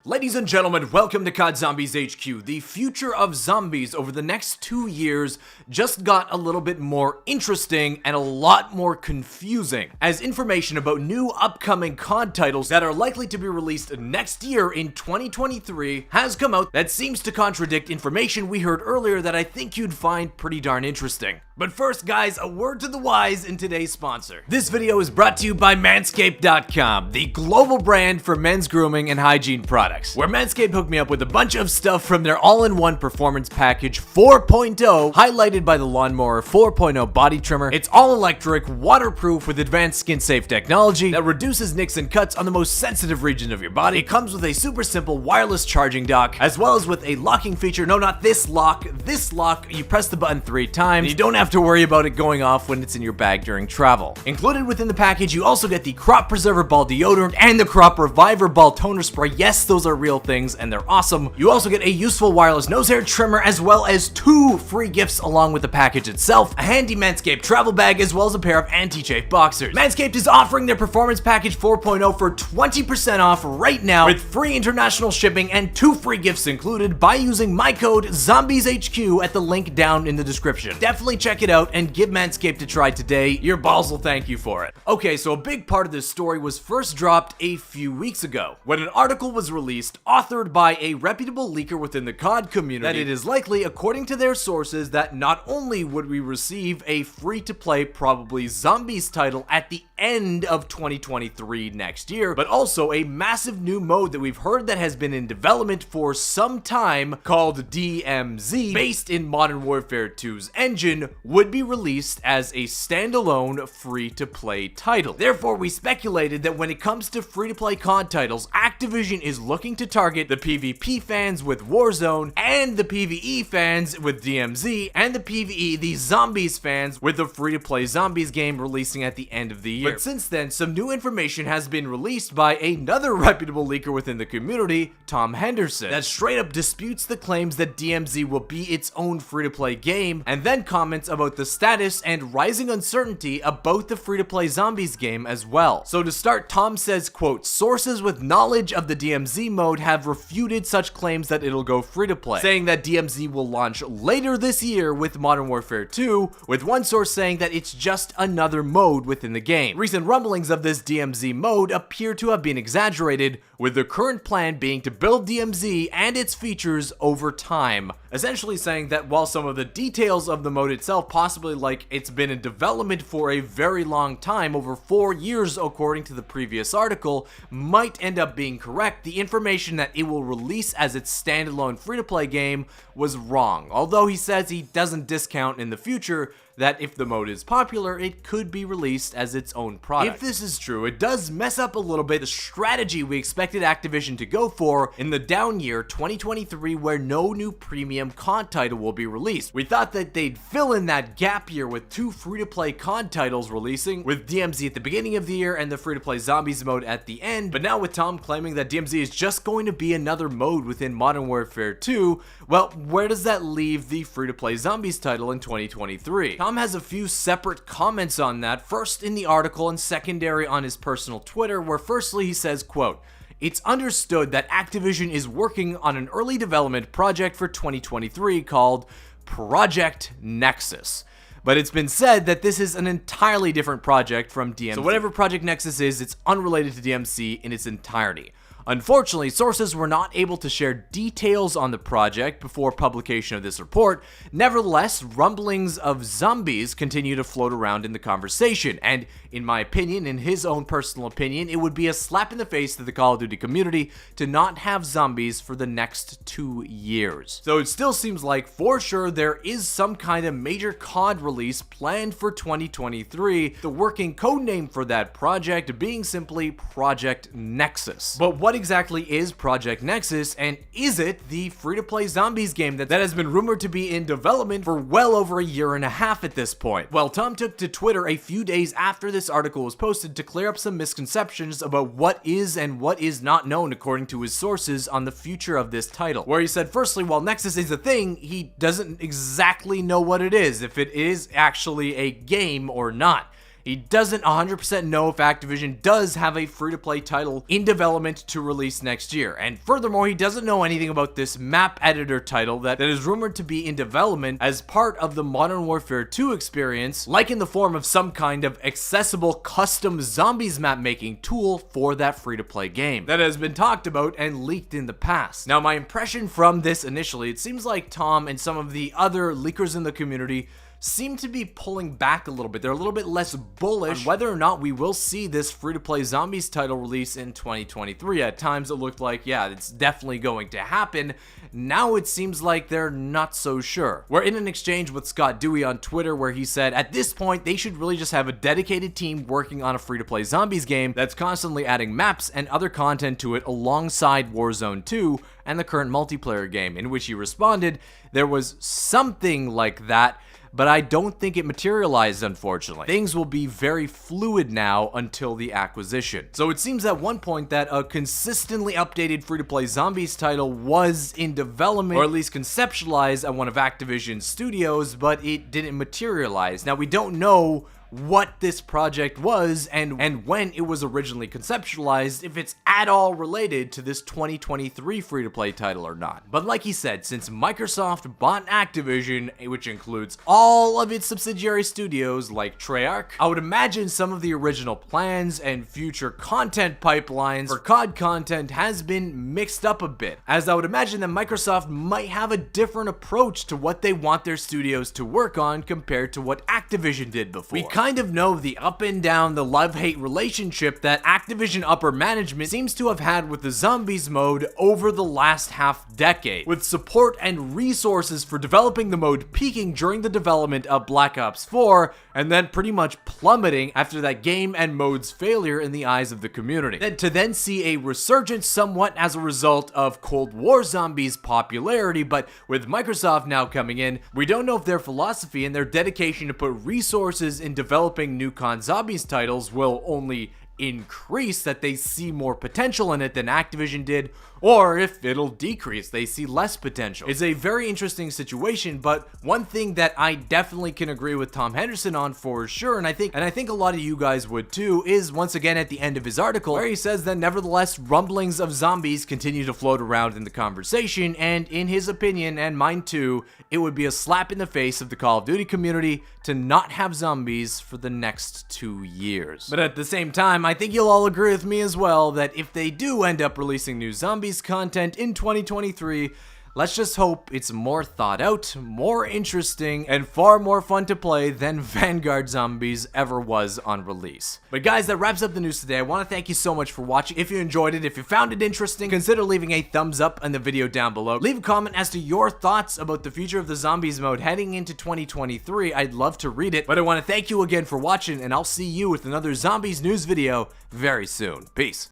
Ladies and gentlemen, welcome to COD Zombies HQ. The future of zombies over the next 2 years just got a little bit more interesting and a lot more confusing, as information about new upcoming COD titles that are likely to be released next year in 2023 has come out that seems to contradict information we heard earlier that I think you'd find pretty darn interesting. But first, guys, a word to the wise in today's sponsor. This video is brought to you by Manscaped.com, the global brand for men's grooming and hygiene products, where Manscaped hooked me up with a bunch of stuff from their all-in-one performance package 4.0, highlighted by the Lawnmower 4.0 body trimmer. It's all-electric, waterproof with advanced skin-safe technology that reduces nicks and cuts on the most sensitive region of your body. It comes with a super simple wireless charging dock, as well as with a locking feature. No, not this lock. This lock, you press the button 3 times, and you don't have to worry about it going off when it's in your bag during travel. Included within the package, you also get the Crop Preserver Ball Deodorant and the Crop Reviver Ball Toner Spray. Yes, those are real things and they're awesome. You also get a useful wireless nose hair trimmer, as well as 2 free gifts along with the package itself, a handy Manscaped travel bag, as well as a pair of anti-chafe boxers. Manscaped is offering their Performance Package 4.0 for 20% off right now, with free international shipping and 2 free gifts included by using my code ZombiesHQ at the link down in the description. Definitely check it out and give Manscaped a try today. Your balls will thank you for it. Okay, so a big part of this story was first dropped a few weeks ago, when an article was released, authored by a reputable leaker within the COD community, that it is likely, according to their sources, that not only would we receive a free-to-play, probably Zombies title at the end of 2023 next year, but also a massive new mode that we've heard that has been in development for some time, called DMZ, based in Modern Warfare 2's engine, would be released as a standalone free-to-play title. Therefore, we speculated that when it comes to free-to-play COD titles, Activision is looking to target the PvP fans with Warzone, and the PvE fans with DMZ, and the PvE, the Zombies fans, with the free-to-play Zombies game releasing at the end of the year. But since then, some new information has been released by another reputable leaker within the community, Tom Henderson, that straight up disputes the claims that DMZ will be its own free-to-play game, and then comments about the status and rising uncertainty about the free-to-play Zombies game as well. So to start, Tom says, quote, "Sources with knowledge of the DMZ mode have refuted such claims that it'll go free-to-play, saying that DMZ will launch later this year with Modern Warfare 2, with one source saying that it's just another mode within the game. Recent rumblings of this DMZ mode appear to have been exaggerated, with the current plan being to build DMZ and its features over time," essentially saying that while some of the details of the mode itself, possibly like it's been in development for a very long time, over 4 years according to the previous article, might end up being correct, the information that it will release as its standalone free-to-play game was wrong. Although he says he doesn't discount in the future that if the mode is popular, it could be released as its own product. If this is true, it does mess up a little bit the strategy we expected Activision to go for in the down year 2023, where no new premium COD title will be released. We thought that they'd fill in that gap year with 2 free-to-play COD titles releasing, with DMZ at the beginning of the year and the free-to-play Zombies mode at the end, but now with Tom claiming that DMZ is just going to be another mode within Modern Warfare 2, well, where does that leave the free-to-play Zombies title in 2023? Tom has a few separate comments on that, first in the article and secondary on his personal Twitter, where firstly he says, quote, "It's understood that Activision is working on an early development project for 2023 called Project Nexus. But it's been said that this is an entirely different project from DMZ. So whatever Project Nexus is, it's unrelated to DMZ in its entirety. Unfortunately, sources were not able to share details on the project before publication of this report. Nevertheless, rumblings of zombies continue to float around in the conversation, and in my opinion, in his own personal opinion, it would be a slap in the face to the Call of Duty community to not have zombies for the next 2 years. So it still seems like, for sure, there is some kind of major COD release planned for 2023, the working codename for that project being simply Project Nexus. But what exactly is Project Nexus, and is it the free-to-play Zombies game that has been rumored to be in development for well over a year and a half at this point? Well, Tom took to Twitter a few days after this article was posted to clear up some misconceptions about what is and what is not known according to his sources on the future of this title, where he said, firstly, while Nexus is a thing, he doesn't exactly know what it is, if it is actually a game or not. He doesn't 100% know if Activision does have a free-to-play title in development to release next year. And furthermore, he doesn't know anything about this map editor title that is rumored to be in development as part of the Modern Warfare 2 experience, like in the form of some kind of accessible custom zombies map making tool for that free-to-play game that has been talked about and leaked in the past. Now, my impression from this initially, it seems like Tom and some of the other leakers in the community seem to be pulling back a little bit. They're a little bit less bullish on whether or not we will see this free-to-play zombies title release in 2023. At times it looked like, yeah, it's definitely going to happen. Now it seems like they're not so sure. We're in an exchange with Scott Dewey on Twitter where he said, at this point, they should really just have a dedicated team working on a free-to-play zombies game that's constantly adding maps and other content to it alongside Warzone 2 and the current multiplayer game, in which he responded, there was something like that, but I don't think it materialized, unfortunately. Things will be very fluid now until the acquisition. So it seems at one point that a consistently updated free-to-play zombies title was in development, or at least conceptualized at one of Activision's studios, but it didn't materialize. Now, we don't know what this project was and when it was originally conceptualized, if it's at all related to this 2023 free-to-play title or not. But like he said, since Microsoft bought Activision, which includes all of its subsidiary studios like Treyarch, I would imagine some of the original plans and future content pipelines for COD content has been mixed up a bit, as I would imagine that Microsoft might have a different approach to what they want their studios to work on compared to what Activision did before. We kind of know the up and down, the love-hate relationship that Activision upper management seems to have had with the zombies mode over the last half-decade, with support and resources for developing the mode peaking during the development of Black Ops 4, and then pretty much plummeting after that game and mode's failure in the eyes of the community. Then to then see a resurgence somewhat as a result of Cold War zombies' popularity, but with Microsoft now coming in, we don't know if their philosophy and their dedication to put resources in developing new COD Zombies titles will only increase, that they see more potential in it than Activision did, or if it'll decrease, they see less potential. It's a very interesting situation, but one thing that I definitely can agree with Tom Henderson on for sure, and I think a lot of you guys would too, is once again at the end of his article where he says that nevertheless rumblings of zombies continue to float around in the conversation, and in his opinion, and mine too, it would be a slap in the face of the Call of Duty community to not have zombies for the next 2 years. But at the same time, I think you'll all agree with me as well that if they do end up releasing new zombies content in 2023, let's just hope it's more thought out, more interesting, and far more fun to play than Vanguard Zombies ever was on release. But guys, that wraps up the news today. I want to thank you so much for watching. If you enjoyed it, if you found it interesting, consider leaving a thumbs up in the video down below. Leave a comment as to your thoughts about the future of the zombies mode heading into 2023. I'd love to read it. But I want to thank you again for watching, and I'll see you with another zombies news video very soon. Peace.